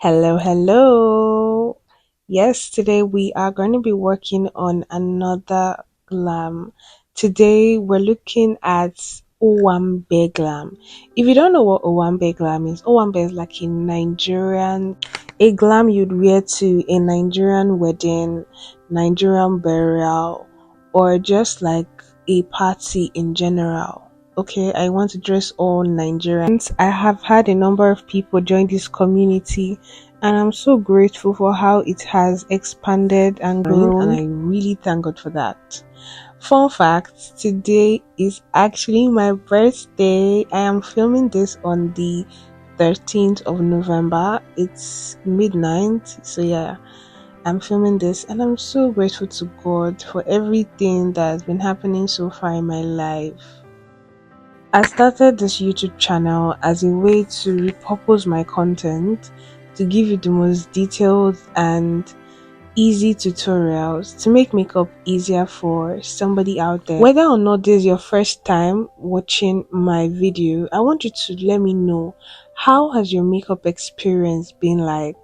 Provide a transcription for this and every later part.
Hello, hello. Yes, today we are going to be working on another glam. Today we're looking at Owambe glam. If you don't know what Owambe glam is, Owambe is like a glam you'd wear to a Nigerian wedding, Nigerian burial, or just like a party in general. Okay, I want to dress all Nigerians. I have had a number of people join this community, and I'm so grateful for how it has expanded and grown, and I really thank God for that. Fun fact, today is actually my birthday. I am filming this on the 13th of November. It's midnight, so yeah, I'm filming this, and I'm so grateful to God for everything that has been happening so far in my life. I started this YouTube channel as a way to repurpose my content to give you the most detailed and easy tutorials to make makeup easier for somebody out there. Whether or not this is your first time watching my video, I want you to let me know, how has your makeup experience been like?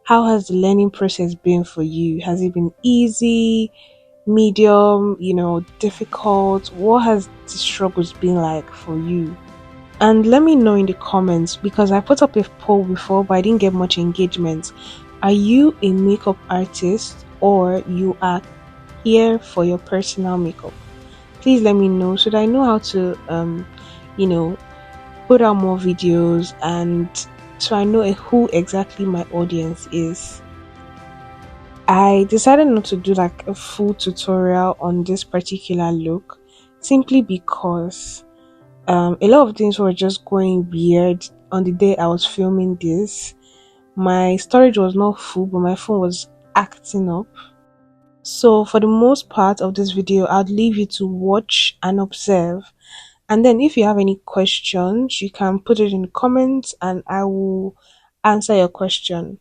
How has the learning process been for you? Has it been easy, medium, difficult? What has the struggles been like for you? And let me know in the comments, because I put up a poll before but I didn't get much engagement. Are you a makeup artist, or you are here for your personal makeup? Please let me know so that I know how to you know put out more videos, and so I know who exactly my audience is. I decided not to do like a full tutorial on this particular look, simply because a lot of things were just going weird on the day I was filming this. My storage was not full, but my phone was acting up. So for the most part of this video, I'd leave you to watch and observe. And then if you have any questions, you can put it in the comments and I will answer your question.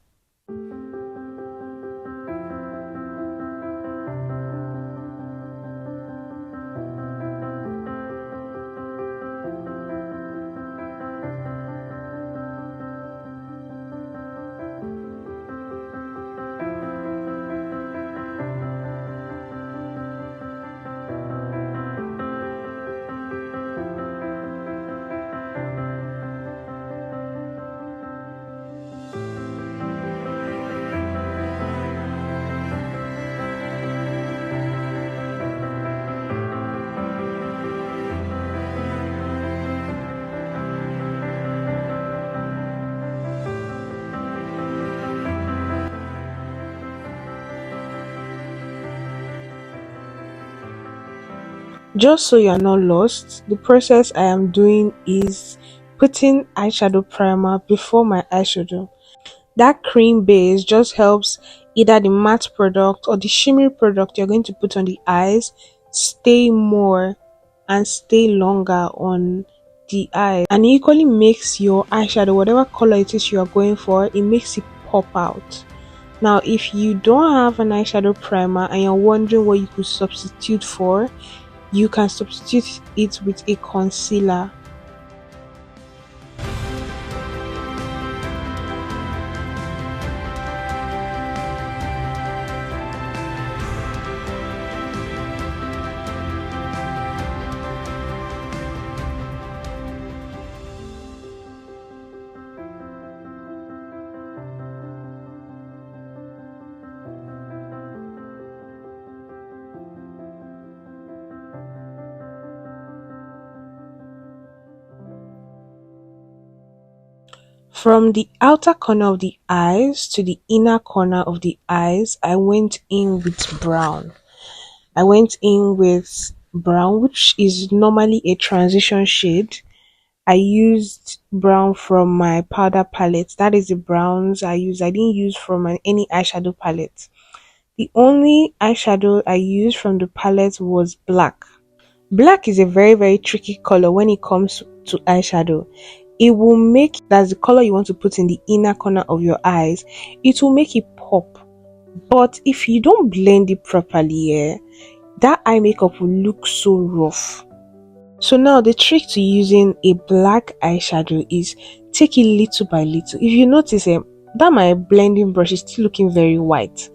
Just so you're not lost, the process I am doing is putting eyeshadow primer before my eyeshadow. That cream base just helps either the matte product or the shimmery product you're going to put on the eyes stay more and stay longer on the eye, and it equally makes your eyeshadow, whatever color it is you are going for, it makes it pop out. Now if you don't have an eyeshadow primer and you're wondering what you could substitute for, you can substitute it with a concealer. From the outer corner of the eyes to the inner corner of the eyes, I went in with brown. I went in with brown, which is normally a transition shade. I used brown from my powder palette. That is the browns I used. I didn't use from any eyeshadow palette. The only eyeshadow I used from the palette was black. Black is a very tricky color when it comes to eyeshadow. It will make, that's the color you want to put in the inner corner of your eyes, it will make it pop. But if you don't blend it properly, that eye makeup will look so rough. So now the trick to using a black eyeshadow is take it little by little. If you notice, that my blending brush is still looking very white.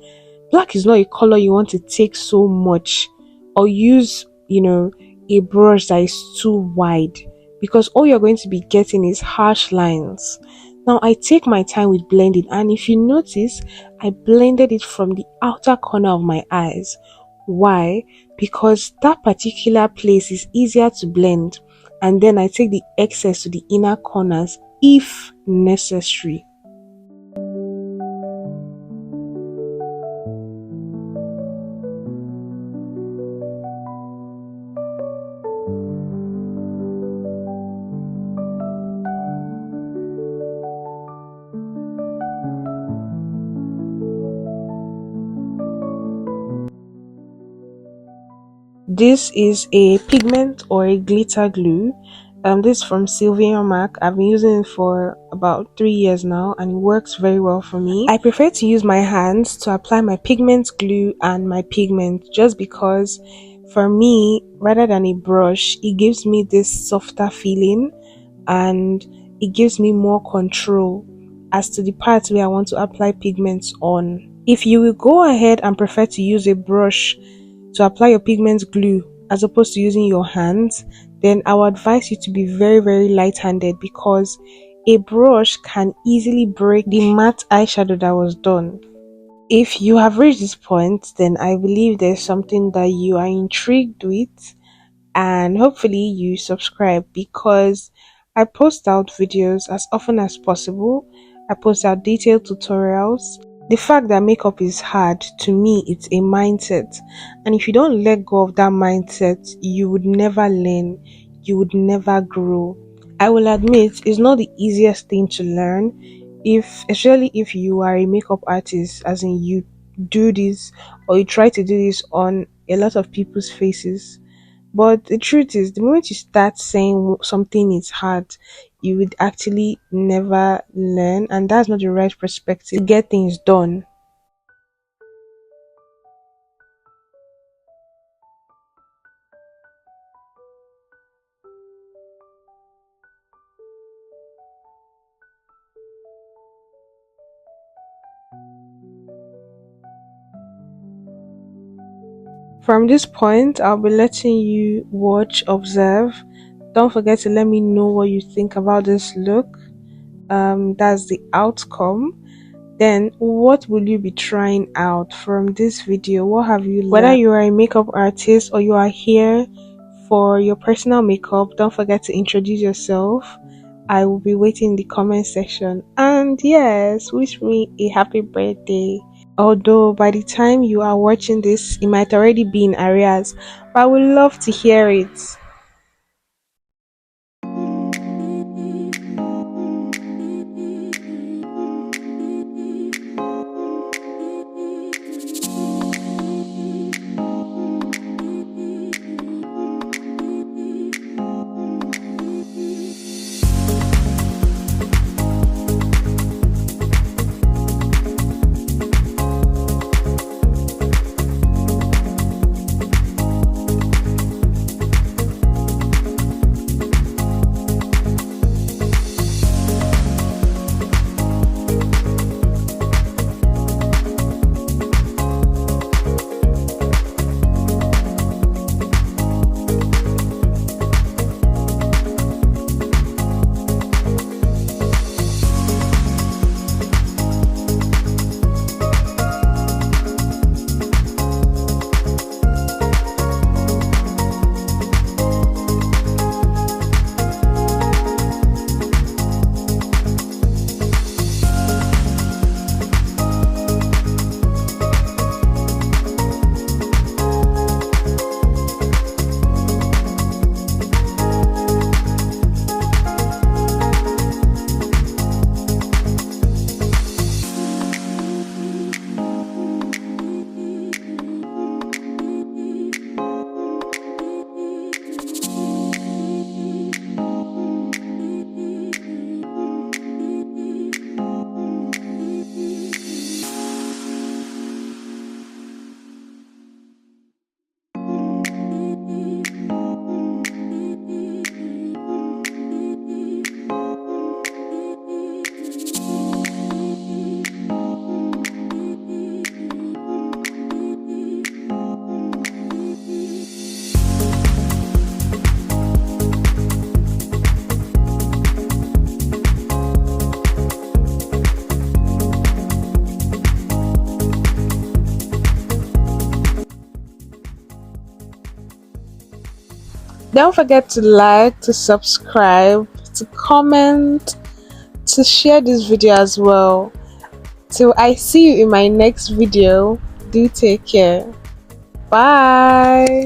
Black is not a color you want to take so much or use, a brush that is too wide, because all you're going to be getting is harsh lines. Now I take my time with blending, and if you notice, I blended it from the outer corner of my eyes. Why? Because that particular place is easier to blend, and then I take the excess to the inner corners if necessary. This is a pigment or a glitter glue. This is from Sylvia Mac. I've been using it for about 3 years now, and it works very well for me. I prefer to use my hands to apply my pigment glue and my pigment, just because for me, rather than a brush, it gives me this softer feeling, and it gives me more control as to the parts where I want to apply pigments on. If you will go ahead and prefer to use a brush to apply your pigment glue as opposed to using your hands, then I would advise you to be very, very light-handed, because a brush can easily break the matte eyeshadow that was done. If you have reached this point, then I believe there's something that you are intrigued with, and hopefully you subscribe, because I post out videos as often as possible. I post out detailed tutorials. The fact that makeup is hard, to me, it's a mindset, and if you don't let go of that mindset, you would never learn, you would never grow. I will admit it's not the easiest thing to learn, if especially if you are a makeup artist, as in you do this or you try to do this on a lot of people's faces. But the truth is, the moment you start saying something is hard, you would actually never learn, and that's not the right perspective to get things done. From this point, I'll be letting you watch, observe. Don't forget to let me know what you think about this look. That's the outcome. Then, what will you be trying out from this video? What have you learned? Whether you are a makeup artist or you are here for your personal makeup, don't forget to introduce yourself. I will be waiting in the comment section. And yes, wish me a happy birthday. Although by the time you are watching this, it might already be in arrears, but I would love to hear it. Don't forget to like, to subscribe, to comment, to share this video as well. Till I see you in my next video, do take care. Bye.